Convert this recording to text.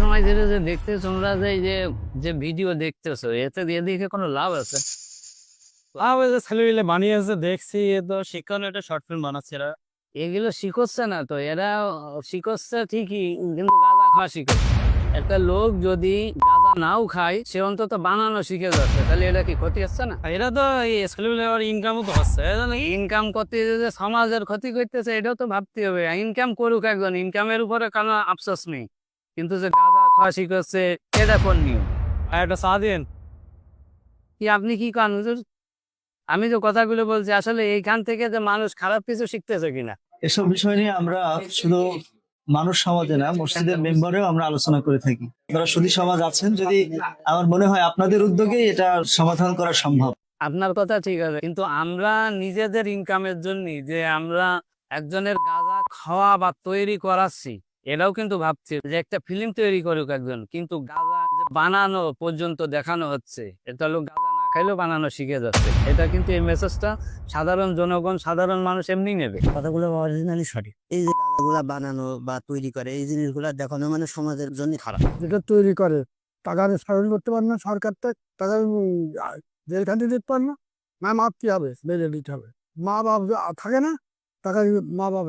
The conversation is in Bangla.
সময় ধরে যে দেখতেছো তোমরা যে এই যে যে ভিডিও দেখতেছো এতে দিয়ে দেখে কোনো লাভ আছে? লাভ হয়েছে, ছেলে মিলে বানিয়েছে দেখছি, এ তো শিক্ষণ একটা শর্ট ফিল্ম বানাচ্ছে এরা। এগুলো শিখচ্ছে না তো, এরা শিখচ্ছে ঠিকই, কিন্তু গাঁজা খাওয়া শিখছে। একটা লোক যদি গাঁজা নাও খায় সে অন্তত বানানো শিখে যাচ্ছে, তাহলে এটা কি ক্ষতি হচ্ছে না? আর এরা তো এই ছেলে মিলে আবার ইনকামও তো হচ্ছে, এই জন্য ইনকাম করতে যে সমাজের ক্ষতি করতেছে এটাও তো ভাবতে হবে। ইনকাম করুক একজন, ইনকামের উপরে কোনো আফসোস নেই, কিন্তু যে গাঁজা খাওয়া শিখছে এটা কোন নিয়ম? আর একটা চা দিন। কি আপনি কি কান হুজুর? আমি যে কথাগুলো বলছি আসলে এইখান থেকে যে মানুষ খারাপ কিছু শিখতেছে কিনা। এসব বিষয় নিয়ে আমরা শুধু মানুষ সমাজে না, মসজিদের মেম্বারেও আমরা আলোচনা করে থাকি। আপনারা সুধী সমাজ আছেন, যদি আমার মনে হয় আপনাদের উদ্যোগেই এটা সমাধান করা সম্ভব। আপনার কথা ঠিক আছে, কিন্তু আমরা নিজেদের ইনকামের জন্য যে আমরা একজনের গাঁজা খাওয়া বা তৈরি করাচ্ছি, এটাও কিন্তু ভাবছি যে একটা ফিল্ম তৈরি করুক একজন, কিন্তু গাঁজা যে বানানো পর্যন্ত দেখানো হচ্ছে, এটা লোক গাঁজা না খাইলেও বানানো শিখে যাচ্ছে। এটা কিন্তু এই মেসেজটা সাধারণ জনগণ, সাধারণ মানুষ এমনি নেবে। কথাগুলো অরিজিনালি সঠিক। এই যে গাঁজাগুলা বানানো বা তৈরি করে এই জিনিসগুলা দেখানো মানে সমাজের জন্য খারাপ। যেটা তৈরি করে টাকা সাধন করতে পারে না, সরকার তো টাকা জেলখানে দিতে পারে না, মাপ কি হবে, বেড়ে দিতে হবে। মা বাপ থাকে না, টাকা মা বাপ